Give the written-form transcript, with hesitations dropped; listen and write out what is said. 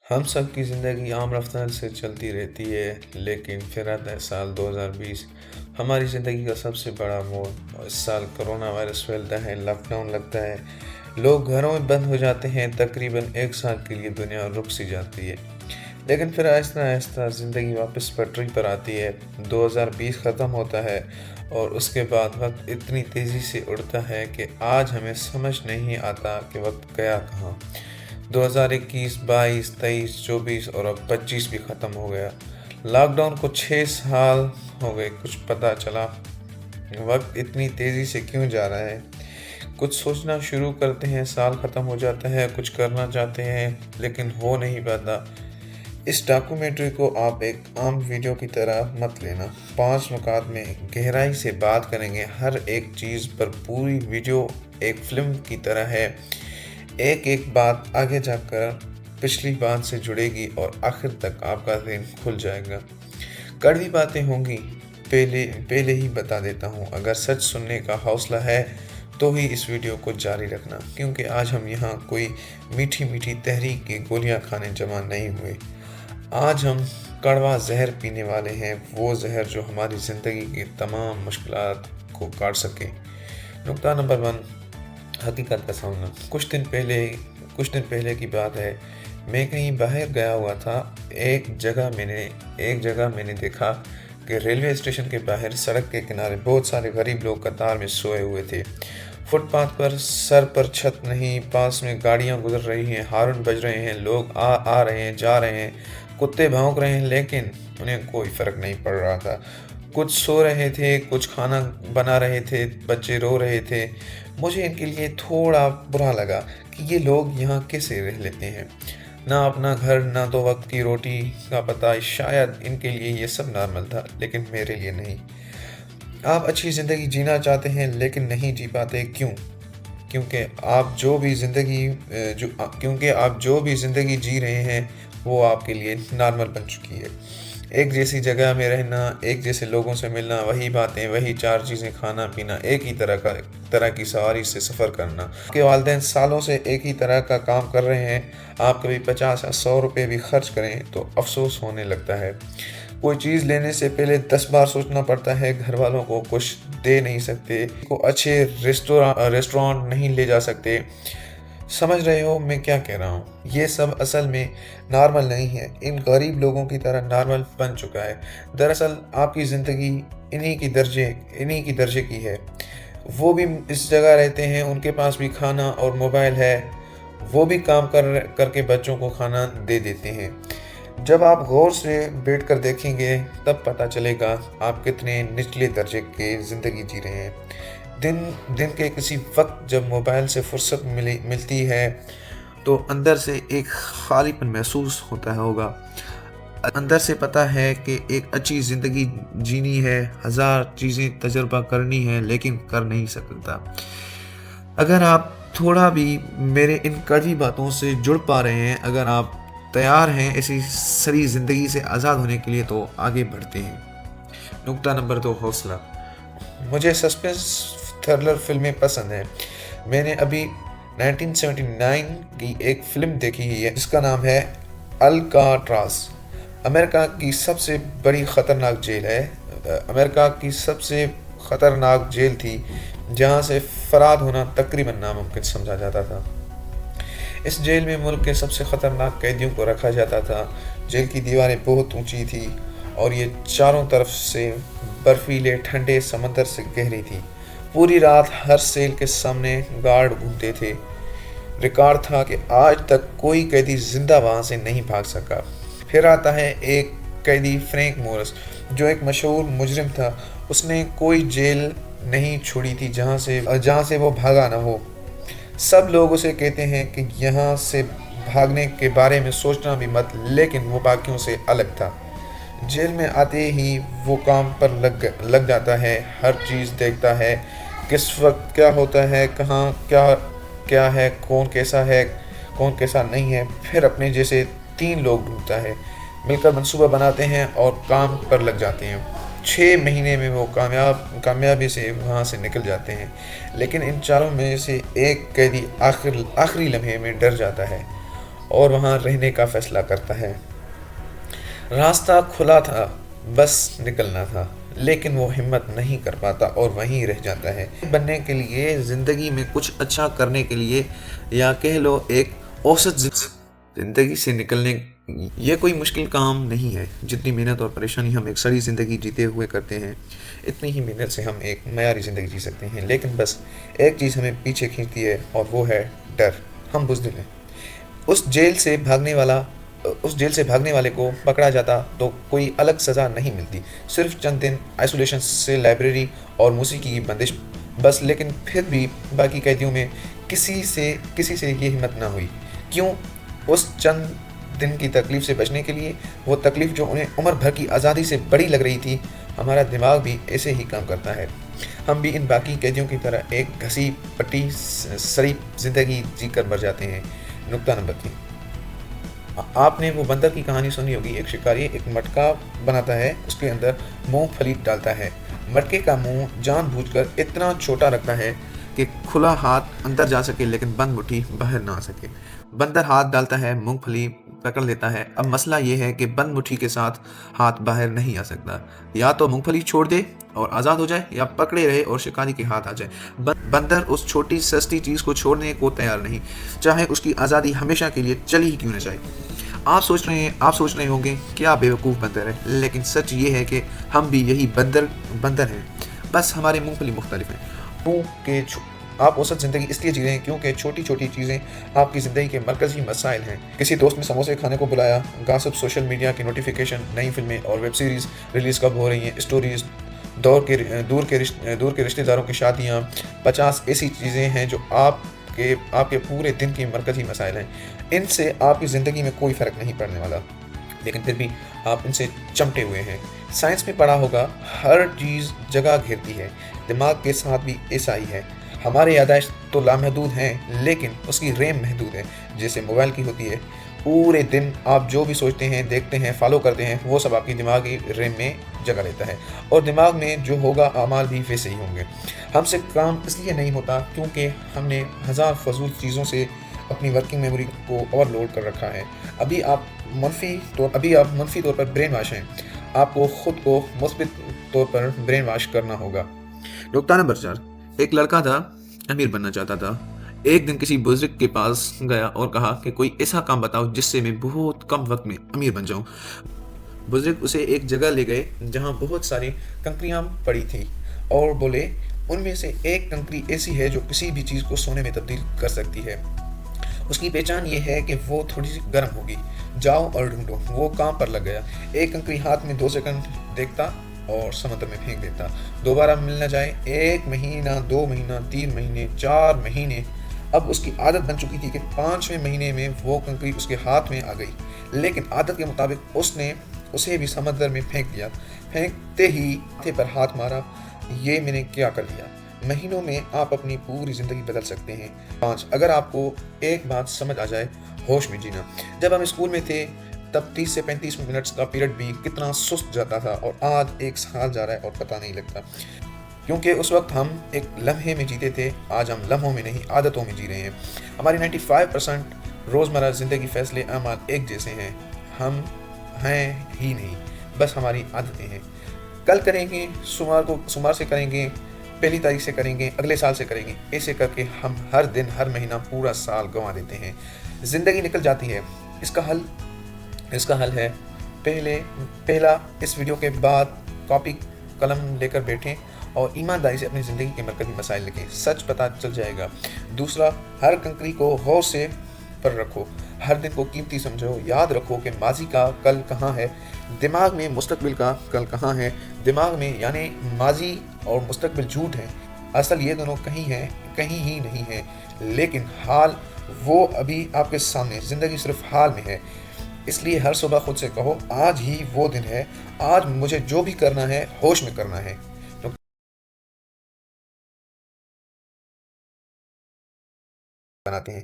ہم سب کی زندگی عام رفتار سے چلتی رہتی ہے، لیکن پھر آتا ہے سال 2020۔ ہماری زندگی کا سب سے بڑا موڑ۔ اس سال کرونا وائرس پھیلتا ہے، لاک ڈاؤن لگتا ہے، لوگ گھروں میں بند ہو جاتے ہیں، تقریباً ایک سال کے لیے دنیا رک سی جاتی ہے۔ لیکن پھر آہستہ آہستہ زندگی واپس پٹری پر آتی ہے۔ 2020 ختم ہوتا ہے اور اس کے بعد وقت اتنی تیزی سے اڑتا ہے کہ آج ہمیں سمجھ نہیں آتا کہ وقت گیا کہاں۔ 2021، 22، 23، 24 اور اب 25 بھی ختم ہو گیا۔ لاک ڈاؤن کو 6 سال ہو گئے۔ کچھ پتہ چلا وقت اتنی تیزی سے کیوں جا رہا ہے؟ کچھ سوچنا شروع کرتے ہیں، سال ختم ہو جاتا ہے، کچھ کرنا چاہتے ہیں لیکن ہو نہیں پاتا۔ اس ڈاکومنٹری کو آپ ایک عام ویڈیو کی طرح مت لینا۔ 5 نکات میں گہرائی سے بات کریں گے، ہر ایک چیز پر۔ پوری ویڈیو ایک فلم کی طرح ہے، ایک ایک بات آگے جا کر پچھلی بات سے جڑے گی اور آخر تک آپ کا ذہن کھل جائے گا۔ کڑوی باتیں ہوں گی، پہلے ہی بتا دیتا ہوں۔ اگر سچ سننے کا حوصلہ ہے تو ہی اس ویڈیو کو جاری رکھنا، کیونکہ آج ہم یہاں کوئی میٹھی میٹھی تحریک کی گولیاں کھانے جمع نہیں ہوئے۔ آج ہم کڑوا زہر پینے والے ہیں، وہ زہر جو ہماری زندگی کی تمام مشکلات کو کاٹ سکے۔ نقطہ نمبر 1، حقیقت کا سامنا۔ کچھ دن پہلے کی بات ہے، میں کہیں باہر گیا ہوا تھا۔ ایک جگہ میں نے دیکھا کہ ریلوے اسٹیشن کے باہر سڑک کے کنارے بہت سارے غریب لوگ قطار میں سوئے ہوئے تھے۔ فٹ پاتھ پر، سر پر چھت نہیں، پاس میں گاڑیاں گزر رہی ہیں، ہارن بج رہے ہیں، لوگ آ رہے ہیں، جا رہے ہیں، کتے بھونک رہے ہیں، لیکن انہیں کوئی فرق نہیں پڑ رہا تھا۔ کچھ سو رہے تھے، کچھ کھانا بنا رہے تھے، بچے رو رہے تھے۔ مجھے ان کے لیے تھوڑا برا لگا کہ یہ لوگ یہاں کیسے رہ لیتے ہیں، نہ اپنا گھر، نہ دو وقت کی روٹی کا پتہ۔ شاید ان کے لیے یہ سب نارمل تھا، لیکن میرے لیے نہیں۔ آپ اچھی زندگی جینا چاہتے ہیں لیکن نہیں جی پاتے، کیوں؟ کیونکہ آپ جو بھی زندگی جی رہے ہیں وہ آپ کے لیے نارمل بن چکی ہے۔ ایک جیسی جگہ میں رہنا، ایک جیسے لوگوں سے ملنا، وہی باتیں، وہی 4 چیزیں، کھانا پینا، ایک ہی طرح کی سواری سے سفر کرنا۔ آپ کے والدین سالوں سے ایک ہی طرح کا کام کر رہے ہیں، آپ کبھی 50 یا 100 روپے بھی خرچ کریں تو افسوس ہونے لگتا ہے۔ کوئی چیز لینے سے پہلے 10 بار سوچنا پڑتا ہے۔ گھر والوں کو کچھ دے نہیں سکتے، کو اچھے ریسٹورانٹ نہیں لے جا سکتے۔ سمجھ رہے ہو میں کیا کہہ رہا ہوں؟ یہ سب اصل میں نارمل نہیں ہے، ان غریب لوگوں کی طرح نارمل بن چکا ہے۔ دراصل آپ کی زندگی انہی کی درجے کی ہے۔ وہ بھی اس جگہ رہتے ہیں، ان کے پاس بھی کھانا اور موبائل ہے، وہ بھی کام کر کے بچوں کو کھانا دے دیتے ہیں۔ جب آپ غور سے بیٹھ کر دیکھیں گے تب پتہ چلے گا آپ کتنے نچلے درجے کی زندگی جی رہے ہیں۔ دن کے کسی وقت جب موبائل سے فرصت ملتی ہے تو اندر سے ایک خالی پن محسوس ہوتا ہوگا۔ اندر سے پتہ ہے کہ ایک اچھی زندگی جینی ہے، 1000 چیزیں تجربہ کرنی ہے، لیکن کر نہیں سکتا۔ اگر آپ تھوڑا بھی میرے ان کڑوی باتوں سے جڑ پا رہے ہیں، اگر آپ تیار ہیں ایسی سری زندگی سے آزاد ہونے کے لیے، تو آگے بڑھتے ہیں۔ نقطہ نمبر 2، حوصلہ۔ مجھے سسپنس تھرلر فلمیں پسند ہیں۔ میں نے ابھی 1979 کی ایک فلم دیکھی ہے جس کا نام ہے الکاٹراز۔ امریکہ کی سب سے بڑی خطرناک جیل ہے۔ امریکہ کی سب سے خطرناک جیل تھی جہاں سے فرار ہونا تقریباً ناممکن سمجھا جاتا تھا۔ اس جیل میں ملک کے سب سے خطرناک قیدیوں کو رکھا جاتا تھا۔ جیل کی دیواریں بہت اونچی تھی اور یہ چاروں طرف سے برفیلے ٹھنڈے سمندر سے گھری تھی۔ پوری رات ہر سیل کے سامنے گارڈ گھومتے تھے۔ ریکارڈ تھا کہ آج تک کوئی قیدی زندہ وہاں سے نہیں بھاگ سکا۔ پھر آتا ہے ایک قیدی، فرینک مورس، جو ایک مشہور مجرم تھا۔ اس نے کوئی جیل نہیں چھوڑی تھی جہاں سے وہ بھاگا نہ ہو۔ سب لوگ اسے کہتے ہیں کہ یہاں سے بھاگنے کے بارے میں سوچنا بھی مت، لیکن وہ باقیوں سے الگ تھا۔ جیل میں آتے ہی وہ کام پر لگ جاتا ہے، ہر چیز دیکھتا ہے، کس وقت کیا ہوتا ہے، کہاں کیا ہے، کون کیسا نہیں ہے۔ پھر اپنے جیسے 3 لوگ ڈھونڈتا ہے، مل کر منصوبہ بناتے ہیں اور کام پر لگ جاتے ہیں۔ 6 مہینے میں وہ کامیابی سے وہاں سے نکل جاتے ہیں، لیکن ان چاروں میں سے ایک قیدی آخری لمحے میں ڈر جاتا ہے اور وہاں رہنے کا فیصلہ کرتا ہے۔ راستہ کھلا تھا، بس نکلنا تھا، لیکن وہ ہمت نہیں کر پاتا اور وہیں رہ جاتا ہے۔ بننے کے لیے، زندگی میں کچھ اچھا کرنے کے لیے، یا کہہ لو ایک اوسط زندگی سے نکلنے، یہ کوئی مشکل کام نہیں ہے۔ جتنی محنت اور پریشانی ہم ایک سڑی زندگی جیتے ہوئے کرتے ہیں، اتنی ہی محنت سے ہم ایک معیاری زندگی جی سکتے ہیں۔ لیکن بس ایک چیز ہمیں پیچھے کھینچتی ہے، اور وہ ہے ڈر۔ ہم بزدل ہیں۔ اس جیل سے بھاگنے والا اس جیل سے بھاگنے والے کو پکڑا جاتا تو کوئی الگ سزا نہیں ملتی، صرف چند دن آئسولیشن سے لائبریری اور موسیقی کی بندش بس۔ لیکن پھر بھی باقی قیدیوں میں کسی سے یہ ہمت نہ ہوئی۔ کیوں؟ اس چند دن کی تکلیف سے بچنے کے لیے، وہ تکلیف جو انہیں عمر بھر کی آزادی سے بڑی لگ رہی تھی۔ ہمارا دماغ بھی ایسے ہی کام کرتا ہے۔ ہم بھی ان باقی قیدیوں کی طرح ایک گھسی پٹی سڑی زندگی جی کر مر جاتے ہیں۔ نقطہ نمبر 3، آپ نے وہ بندر کی کہانی سنی ہوگی۔ ایک شکاری ایک مٹکا بناتا ہے، اس کے اندر مونگ پھلی ڈالتا ہے۔ مٹکے کا منہ جان بوجھ کر اتنا چھوٹا رکھتا ہے کہ کھلا ہاتھ اندر جا سکے لیکن بند مٹھی باہر نہ آ سکے۔ بندر ہاتھ ڈالتا ہے، مونگ پھلی پکڑ لیتا ہے۔ اب مسئلہ یہ ہے کہ بند مٹھی کے ساتھ ہاتھ باہر نہیں آ سکتا۔ یا تو مونگ پھلی چھوڑ دے اور آزاد ہو جائے، یا پکڑے رہے اور شکاری کے ہاتھ آ جائے۔ بندر اس چھوٹی سستی چیز کو چھوڑنے کو تیار نہیں، چاہے اس کی آزادی ہمیشہ کے لیے چلی ہی کیوں نہ جائے۔ آپ سوچ رہے ہوں گے کیا بیوقوف بندر ہے، لیکن سچ یہ ہے کہ ہم بھی یہی بندر ہیں، بس ہمارے مونگ پھلی مختلف ہیں۔ آپ اوسط زندگی اس لیے جی رہے ہیں کیونکہ چھوٹی چھوٹی چیزیں آپ کی زندگی کے مرکزی مسائل ہیں۔ کسی دوست نے سموسے کھانے کو بلایا، گاسپ، سوشل میڈیا کی نوٹیفیکیشن، نئی فلمیں اور ویب سیریز ریلیز کب ہو رہی ہیں، اسٹوریز، دور کے رشتہ داروں کی شادیاں، 50 ایسی چیزیں ہیں جو آپ کے پورے دن کے مرکزی مسائل ہیں۔ ان سے آپ کی زندگی میں کوئی فرق نہیں پڑنے والا، لیکن پھر بھی آپ ان سے چمٹے ہوئے ہیں۔ سائنس میں پڑھا ہوگا، ہر چیز جگہ گھیرتی ہے، دماغ کے ساتھ بھی ایسا ہی ہے۔ ہماری یادداشت تو لامحدود ہیں، لیکن اس کی ریم محدود ہے، جیسے موبائل کی ہوتی ہے۔ پورے دن آپ جو بھی سوچتے ہیں، دیکھتے ہیں، فالو کرتے ہیں، وہ سب آپ کی دماغی ریم میں جگہ لیتا ہے، اور دماغ میں جو ہوگا اعمال بھی ویسے ہی ہوں گے۔ ہم سے کام اس لیے نہیں ہوتا کیونکہ ہم نے ہزار فضول چیزوں سے اپنی ورکنگ میموری کو اوور لوڈ کر رکھا ہے۔ ابھی آپ منفی طور پر برین واش ہیں، آپ کو خود کو مثبت طور پر برین واش کرنا ہوگا۔ نقطہ نمبر 4، ایک لڑکا تھا، امیر بننا چاہتا تھا۔ ایک دن کسی بزرگ کے پاس گیا اور کہا کہ کوئی ایسا کام بتاؤ جس سے میں بہت کم وقت میں امیر بن جاؤں۔ بزرگ اسے ایک جگہ لے گئے جہاں بہت ساری کنکریاں پڑی تھی، اور بولے ان میں سے ایک کنکری ایسی ہے جو کسی بھی چیز کو سونے میں تبدیل کر سکتی ہے۔ اس کی پہچان یہ ہے کہ وہ تھوڑی سی گرم ہوگی، جاؤ اور ڈھونڈو۔ وہ کام پر لگ گیا، ایک کنکری ہاتھ میں 2 سیکنڈ دیکھتا اور سمندر میں پھینک دیتا۔ دوبارہ مل نہ جائے، 1 مہینہ، 2 مہینہ، 3 مہینے، 4 مہینے۔ اب اس کی عادت بن چکی تھی کہ 5ویں مہینے میں وہ کنکری اس کے ہاتھ میں آ گئی، لیکن عادت کے مطابق اس نے اسے بھی سمندر میں پھینک دیا۔ پھینکتے ہی ماتھے پر ہاتھ مارا، یہ میں نے کیا کر لیا۔ مہینوں میں آپ اپنی پوری زندگی بدل سکتے ہیں۔ 5، اگر آپ کو ایک بات سمجھ آ جائے، ہوش میں جینا۔ جب ہم اسکول میں تھے تب 30 سے 35 منٹ کا پیریڈ بھی کتنا سست جاتا تھا، اور آج 1 سال جا رہا ہے اور پتہ نہیں لگتا، کیونکہ اس وقت ہم ایک لمحے میں جیتے تھے۔ آج ہم لمحوں میں نہیں، عادتوں میں جی رہے ہیں۔ ہماری 95% روزمرہ زندگی فیصلے اعمال ایک جیسے ہیں، ہم ہیں ہی نہیں، بس ہماری عادتیں ہیں۔ کل کریں گے، سمار سے کریں گے، پہلی تاریخ سے کریں گے، اگلے سال سے کریں گے، ایسے کر کے ہم ہر دن، ہر مہینہ، پورا سال گنوا دیتے ہیں۔ زندگی نکل جاتی ہے۔ اس کا حل ہے، پہلا، اس ویڈیو کے بعد کاپی قلم لے کر بیٹھیں اور ایمانداری سے اپنی زندگی کے مرکزی مسائل لکھیں، سچ پتہ چل جائے گا۔ دوسرا، ہر کنکری کو غور سے پر رکھو، ہر دن کو قیمتی سمجھو، یاد رکھو کہ ماضی کا کل کہاں ہے، دماغ میں مستقبل کا کل کہاں ہے۔ دماغ میں یعنی ماضی اور مستقبل جھوٹ ہیں، اصل یہ دونوں کہیں ہی نہیں ہیں، لیکن حال وہ ابھی آپ کے سامنے، زندگی صرف حال میں ہے۔ اس لیے ہر صبح خود سے کہو، آج ہی وہ دن ہے، آج مجھے جو بھی کرنا ہے ہوش میں کرنا ہے۔ بناتے ہیں